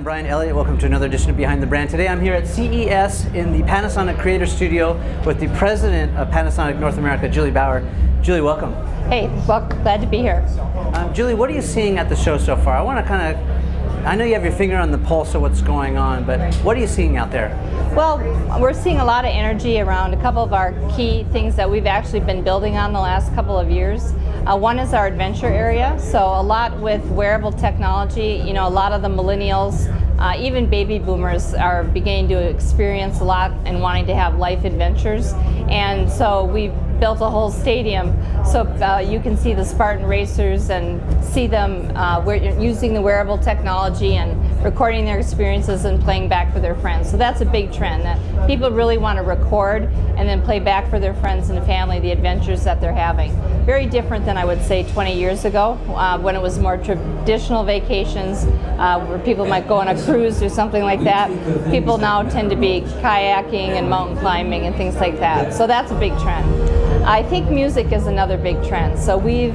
I'm Brian Elliott. Welcome to another edition of Behind the Brand. Today I'm here at CES in the Panasonic Creator Studio with the president of Panasonic North America, Julie Bauer. Julie, welcome. Hey, well, glad to be here. Julie, what are you seeing at the show so far? I know you have your finger on the pulse of what's going on, but what are you seeing out there? Well, we're seeing a lot of energy around a couple of our key things that we've actually been building on the last couple of years. One is our adventure area, so a lot with wearable technology. You know, a lot of the millennials, even baby boomers are beginning to experience a lot and wanting to have life adventures. And so we built a whole stadium so you can see the Spartan Racers and see them using the wearable technology and recording their experiences and playing back for their friends. So that's a big trend, that people really want to record and then play back for their friends and family the adventures that they're having. Very different than I would say 20 years ago when it was more traditional vacations where people might go on a cruise or something like that. People now tend to be kayaking and mountain climbing and things like that. So that's a big trend. I think music is another big trend. So we've,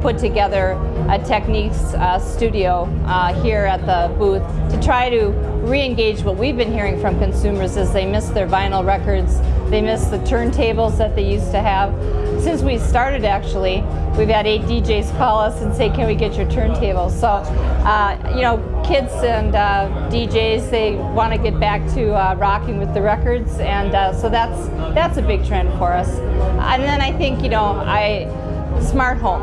put together a Technics studio here at the booth to try to re-engage what we've been hearing from consumers is they miss their vinyl records, they miss the turntables that they used to have. Since we started, actually, we've had 8 DJs call us and say, can we get your turntables? So, kids and DJs, they want to get back to rocking with the records, and so that's a big trend for us. And then I think, smart home.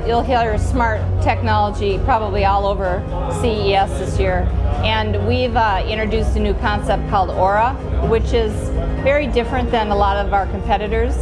You'll hear smart technology probably all over CES this year. And we've introduced a new concept called Aura, which is very different than a lot of our competitors.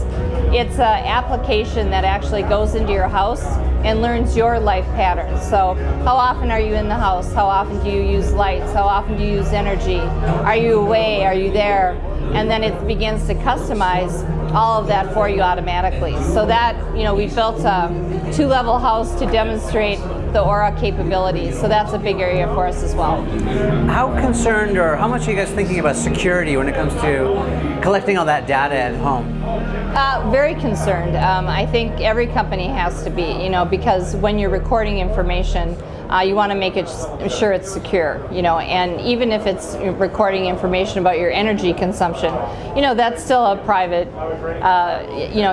It's an application that actually goes into your house and learns your life patterns. So how often are you in the house? How often do you use lights? How often do you use energy? Are you away? Are you there? And then it begins to customize all of that for you automatically. So that, we built a 2-level house to demonstrate the Aura capabilities. So that's a big area for us as well. How concerned or how much are you guys thinking about security when it comes to collecting all that data at home? Very concerned. I think every company has to be, because when you're recording information, you want to make it sure it's secure, and even if it's recording information about your energy consumption, that's still a private,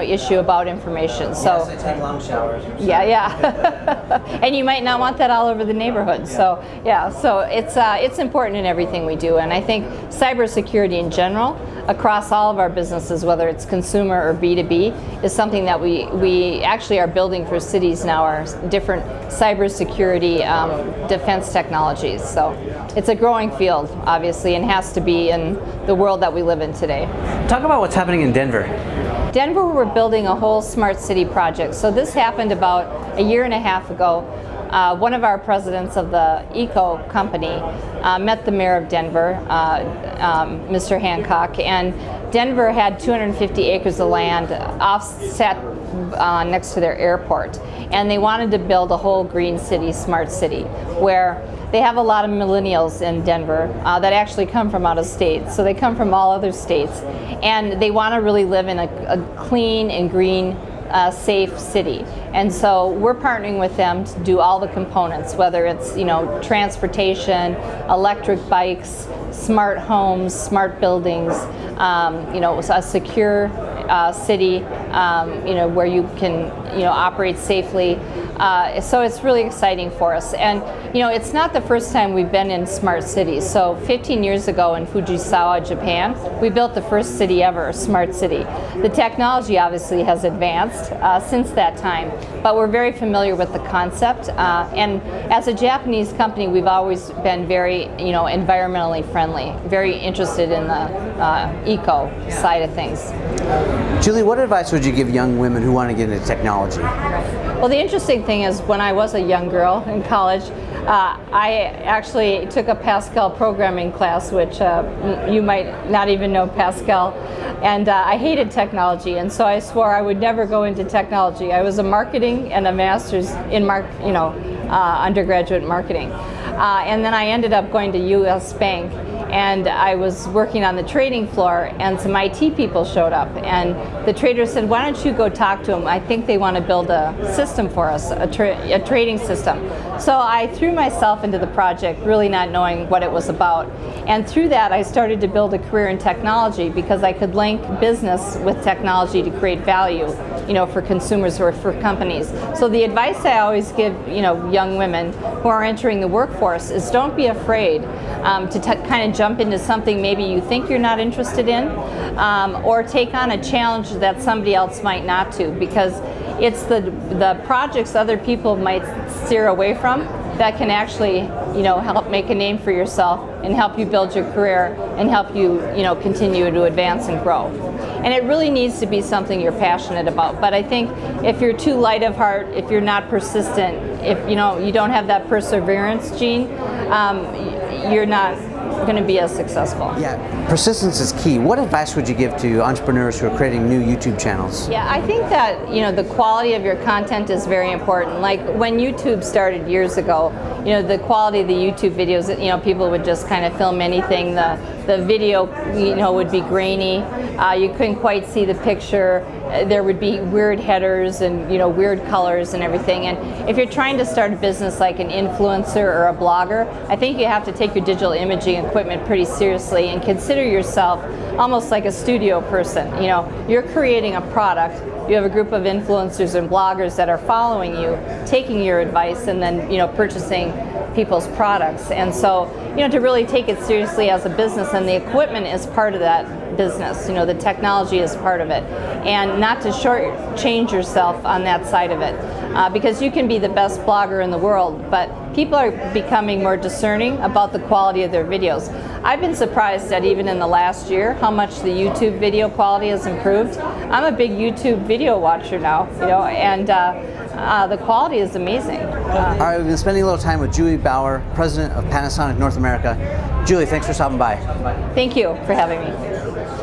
issue about information. So yes, I take long showers. Yeah. And you might not want that all over the neighborhood. So it's important in everything we do, and I think cybersecurity in general across all of our businesses, whether it's consumer or B2B, is something that we actually are building for cities now, are different cybersecurity defense technologies. So it's a growing field, obviously, and has to be in the world that we live in today. Talk about what's happening in Denver. Denver, we're building a whole smart city project. So this happened about a year and a half ago. One of our presidents of the Eco company met the mayor of Denver, Mr. Hancock, and Denver had 250 acres of land offset next to their airport, and they wanted to build a whole green city, smart city, where they have a lot of millennials in Denver that actually come from out of state. So they come from all other states, and they want to really live in a clean and green safe city. And so we're partnering with them to do all the components, whether it's transportation, electric bikes, smart homes, smart buildings, a secure city, where you can operate safely. So it's really exciting for us. And it's not the first time we've been in smart cities. So 15 years ago in Fujisawa, Japan, we built the first city ever, a smart city. The technology obviously has advanced since that time, but we're very familiar with the concept. And as a Japanese company, we've always been very, environmentally friendly, very interested in the eco side of things. Julie, what advice would you give young women who want to get into technology? Well, the interesting thing is when I was a young girl in college, I actually took a Pascal programming class, which you might not even know Pascal, and I hated technology, and so I swore I would never go into technology. I was a marketing and a master's in undergraduate marketing, and then I ended up going to U.S. Bank. and I was working on the trading floor, and some IT people showed up, and the trader said, why don't you go talk to them? I think they want to build a system for us, a trading system. So I threw myself into the project, really not knowing what it was about. And through that, I started to build a career in technology because I could link business with technology to create value, for consumers or for companies. So the advice I always give, young women who are entering the workforce is don't be afraid to kind of jump into something maybe you think you're not interested in, or take on a challenge that somebody else might not to, because it's the projects other people might steer away from that can actually, help make a name for yourself and help you build your career and help you, continue to advance and grow. And it really needs to be something you're passionate about. But I think if you're too light of heart, if you're not persistent, if you don't have that perseverance gene, you're not going to be as successful. Yeah, persistence is key. What advice would you give to entrepreneurs who are creating new YouTube channels? Yeah, I think that the quality of your content is very important. Like when YouTube started years ago, the quality of the YouTube videos, people would just kind of film anything. The video, would be grainy. You couldn't quite see the picture. There would be weird headers and weird colors and everything. And if you're trying to start a business like an influencer or a blogger, I think you have to take your digital imaging equipment pretty seriously and consider yourself almost like a studio person. You're creating a product. You have a group of influencers and bloggers that are following you, taking your advice, and then purchasing people's products. And so to really take it seriously as a business, and the equipment is part of that business. The technology is part of it, and not to shortchange yourself on that side of it, because you can be the best blogger in the world, but people are becoming more discerning about the quality of their videos. I've been surprised that even in the last year how much the YouTube video quality has improved. I'm a big YouTube video watcher now, and the quality is amazing. All right, we've been spending a little time with Julie Bauer, President of Panasonic North America. Julie, thanks for stopping by. Thank you for having me.